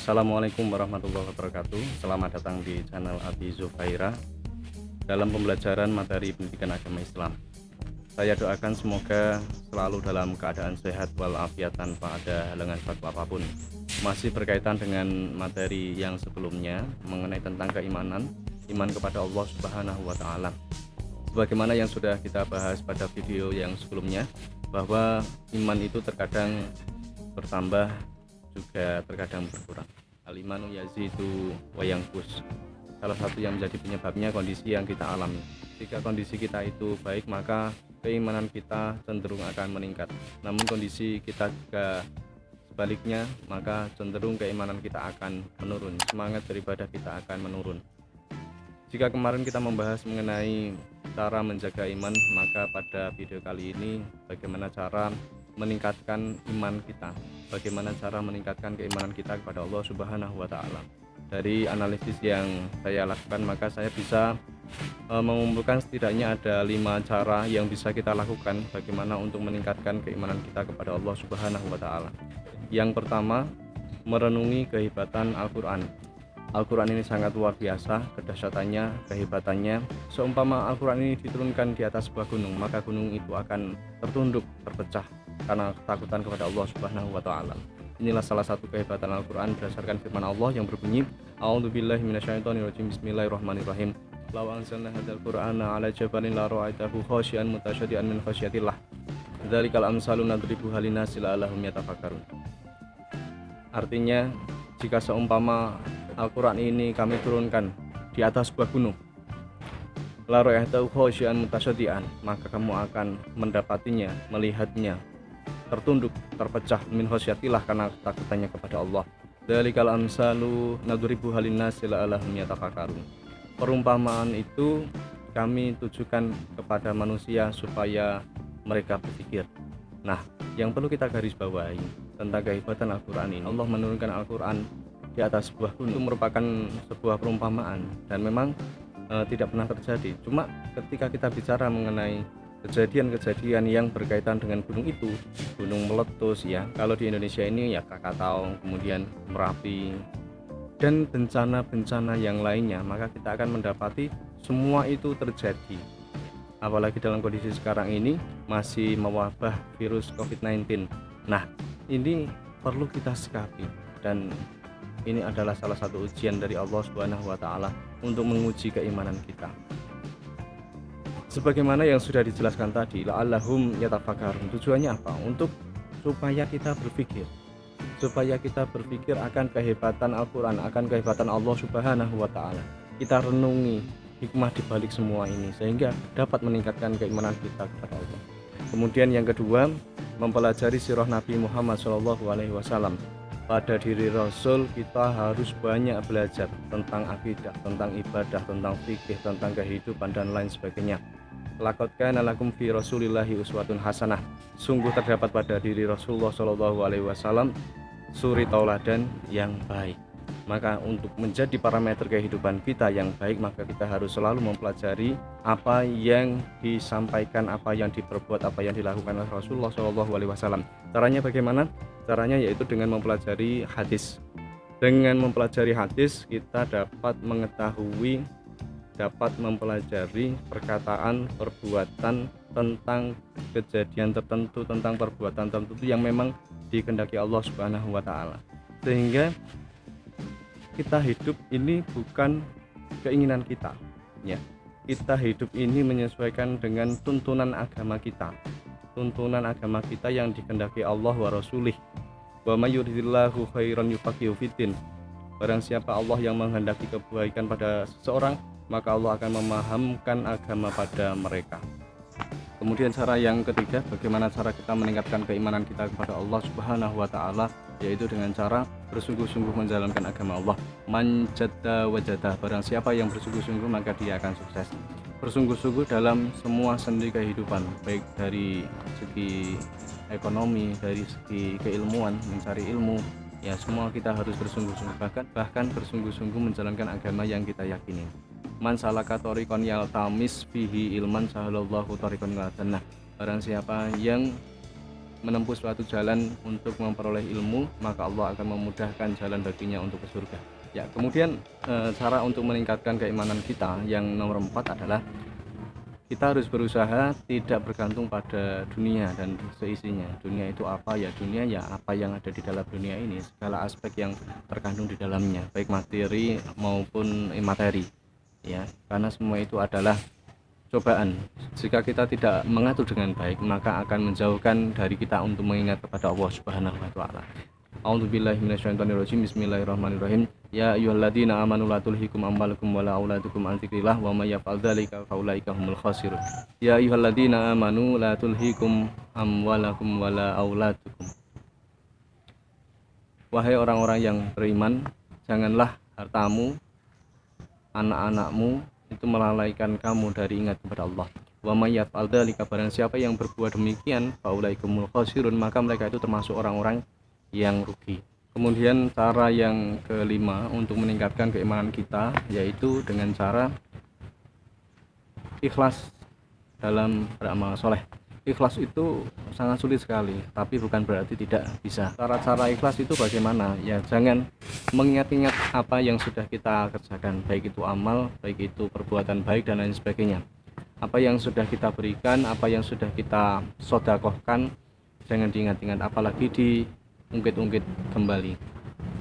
Assalamualaikum warahmatullahi wabarakatuh. Selamat datang di channel Abi Zufaira dalam pembelajaran materi pendidikan agama Islam. Saya doakan semoga selalu dalam keadaan sehat walafiat tanpa ada halangan suatu apapun. Masih berkaitan dengan materi yang sebelumnya mengenai tentang keimanan, iman kepada Allah Subhanahu wa taala. Sebagaimana yang sudah kita bahas pada video yang sebelumnya, bahwa iman itu terkadang bertambah juga terkadang berkurang. Al-imanu yazidu wa yanqus. Salah satu yang menjadi penyebabnya kondisi yang kita alami. Jika kondisi kita itu baik, maka keimanan kita cenderung akan meningkat. Namun kondisi kita juga sebaliknya, maka cenderung keimanan kita akan menurun. Semangat beribadah kita akan menurun. Jika kemarin kita membahas mengenai cara menjaga iman, maka pada video kali ini bagaimana cara meningkatkan iman kita, bagaimana cara meningkatkan keimanan kita kepada Allah Subhanahu wa taala. Dari analisis yang saya lakukan, maka saya bisa mengumpulkan setidaknya ada 5 cara yang bisa kita lakukan bagaimana untuk meningkatkan keimanan kita kepada Allah Subhanahu wa taala. Yang pertama, merenungi kehebatan Al-Qur'an. Al-Quran ini sangat luar biasa, kedahsyatannya, kehebatannya. Seumpama Al-Quran ini diturunkan di atas sebuah gunung, maka gunung itu akan tertunduk, terpecah karena ketakutan kepada Allah Subhanahu wa taala. Inilah salah satu kehebatan Al-Quran berdasarkan firman Allah yang berbunyi, A'udzubillahi minasyaitonirrajim, bismillahirrahmanirrahim. Law anzalna hadzal qur'ana 'ala jabalin la ra'aitahu khashi'an mutasyaddian min khasyatillah. Dzalikal amsalu nadribuha linnasi la'allahum yatafakkarun. Artinya, jika seumpama Al-Quran ini kami turunkan di atas sebuah gunung, la ra'aitahu khashi'an mutasyaddian, maka kamu akan mendapatinya, melihatnya tertunduk, terpecah min khasyatillah karena ketakutannya kepada Allah. Dzalikal amsalu nadribuha linnasi la'allahum yatafakkarun. Perumpamaan itu kami tujukan kepada manusia supaya mereka berpikir. Nah, yang perlu kita garis bawahi tentang kehebatan Al-Quran ini, Allah menurunkan Al-Quran di atas sebuah gunung, itu merupakan sebuah perumpamaan dan memang tidak pernah terjadi. Cuma ketika kita bicara mengenai kejadian-kejadian yang berkaitan dengan gunung itu, gunung meletus ya, kalau di Indonesia ini ya Krakatau, kemudian Merapi, dan bencana-bencana yang lainnya, maka kita akan mendapati semua itu terjadi. Apalagi dalam kondisi sekarang ini masih mewabah virus COVID-19. Nah, ini perlu kita sikapi, dan ini adalah salah satu ujian dari Allah Subhanahu wa taala untuk menguji keimanan kita. Sebagaimana yang sudah dijelaskan tadi, la'allahum yatafakkarun. Tujuannya apa? Untuk supaya kita berpikir. Supaya kita berpikir akan kehebatan Al-Qur'an, akan kehebatan Allah Subhanahu wa taala. Kita renungi hikmah di balik semua ini sehingga dapat meningkatkan keimanan kita kepada Allah. Kemudian yang kedua, mempelajari sirah Nabi Muhammad SAW. Pada diri Rasul kita harus banyak belajar tentang akidah, tentang ibadah, tentang fikih, tentang kehidupan dan lain sebagainya. Laqad kana lakum fi Rasulillahi uswatun hasanah. Sungguh terdapat pada diri Rasulullah SAW suri tauladan yang baik. Maka untuk menjadi parameter kehidupan kita yang baik, maka kita harus selalu mempelajari apa yang disampaikan, apa yang diperbuat, apa yang dilakukan oleh Rasulullah SAW. Caranya bagaimana? Caranya yaitu dengan mempelajari hadis. Dengan mempelajari hadis kita dapat mengetahui, dapat mempelajari perkataan, perbuatan tentang kejadian tertentu, tentang perbuatan tertentu yang memang dikehendaki Allah Subhanahu wa taala. Sehingga kita hidup ini bukan keinginan kita, ya. Kita hidup ini menyesuaikan dengan tuntunan agama kita. Tuntunan agama kita yang dikehendaki Allah wa Rasulih. Wa may yuridillahu khairan yufaqihu fiddin. Barang siapa Allah yang menghendaki kebaikan pada seseorang, maka Allah akan memahamkan agama pada mereka. Kemudian cara yang ketiga, bagaimana cara kita meningkatkan keimanan kita kepada Allah Subhanahu wa taala, yaitu dengan cara bersungguh-sungguh menjalankan agama Allah. Man jadda wajadah, barang siapa yang bersungguh-sungguh maka dia akan sukses. Bersungguh-sungguh dalam semua sendi kehidupan, baik dari segi ekonomi, dari segi keilmuan, mencari ilmu, ya semua kita harus bersungguh-sungguh, bahkan bersungguh-sungguh menjalankan agama yang kita yakini. Man salaka thoriqan yaltamis fihi ilman sahalallahu thoriqan ilal jannah. Barang siapa yang menempuh suatu jalan untuk memperoleh ilmu, maka Allah akan memudahkan jalan baginya untuk ke surga. Ya, kemudian cara untuk meningkatkan keimanan kita yang nomor 4 adalah kita harus berusaha tidak bergantung pada dunia dan seisinya. Dunia itu apa ya? Dunia ya apa yang ada di dalam dunia ini, segala aspek yang terkandung di dalamnya, baik materi maupun imateri. Ya, karena semua itu adalah cobaan. Jika kita tidak mengatur dengan baik, maka akan menjauhkan dari kita untuk mengingat kepada Allah Subhanahu wa taala. A'udzubillahi minasyaitonirrajim. Bismillahirrahmanirrahim. Ya ayyuhalladzina amanu la tulhikum amwalukum wala auladukum an dzikrillah wa may yaf'al dzalika faulaika humul khasirun. Ya ayyuhalladzina amanu la tulhikum amwalakum wala auladukum. Wahai orang-orang yang beriman, janganlah hartamu, anak-anakmu itu melalaikan kamu dari ingat kepada Allah. Wa may yaf'al dzalika, barang siapa yang berbuat demikian, faulaika humul khasirun, maka mereka itu termasuk orang-orang yang rugi. Kemudian cara yang kelima untuk meningkatkan keimanan kita yaitu dengan cara ikhlas dalam beramal soleh. Ikhlas itu sangat sulit sekali, tapi bukan berarti tidak bisa. Cara-cara ikhlas itu bagaimana? Ya, jangan mengingat-ingat apa yang sudah kita kerjakan, baik itu amal, baik itu perbuatan baik dan lain sebagainya. Apa yang sudah kita berikan, apa yang sudah kita sodakohkan, jangan diingat-ingat, apalagi diungkit-ungkit kembali.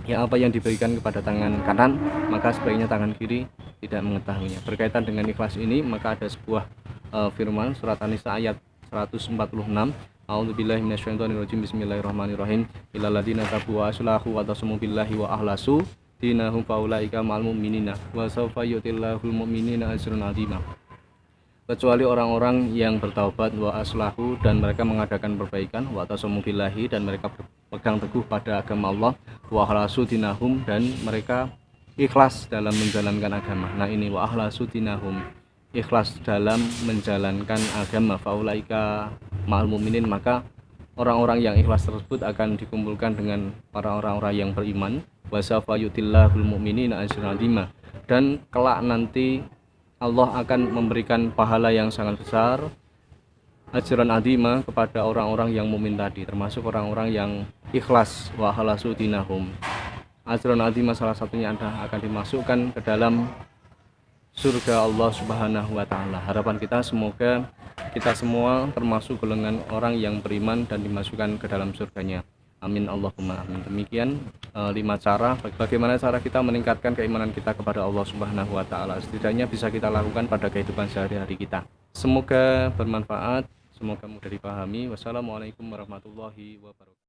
Ya, apa yang diberikan kepada tangan kanan, maka sebaiknya tangan kiri tidak mengetahuinya. Berkaitan dengan ikhlas ini, maka ada sebuah firman surat An-Nisa ayat 146. A'udzubillahi minasyaitonirrajim. Bismillahirrahmanirrahim. Illal ladzina tabu wa aslahu wa tasamu billahi wa ahlasu dinahum faulaika ma'al mu'minina wa sawfa yu'tillahul mu'minina ajran 'azima. Kecuali orang-orang yang bertaubat wa aslahu dan mereka mengadakan perbaikan, wa tasamu billahi dan mereka berpegang teguh pada agama Allah, wa ahlasu dinahum dan mereka ikhlas dalam menjalankan agama. Nah, ini wa ahlasu dinahum, ikhlas dalam menjalankan agama, faulaika ma'al mu'minin, maka orang-orang yang ikhlas tersebut akan dikumpulkan dengan para orang-orang yang beriman, wa sawfa yu'tillahul mu'minina ajran 'azima, dan kelak nanti Allah akan memberikan pahala yang sangat besar, ajran 'azima, kepada orang-orang yang mukmin tadi, termasuk orang-orang yang ikhlas. Wa ahlasu dinahum, ajran 'azima salah satunya akan dimasukkan ke dalam surga Allah Subhanahu wa taala. Harapan kita semoga kita semua termasuk golongan orang yang beriman dan dimasukkan ke dalam surganya. Amin Allahumma amin. Demikian 5 cara bagaimana cara kita meningkatkan keimanan kita kepada Allah Subhanahu wa taala. Setidaknya bisa kita lakukan pada kehidupan sehari-hari kita. Semoga bermanfaat, semoga mudah dipahami. Wassalamualaikum warahmatullahi wabarakatuh.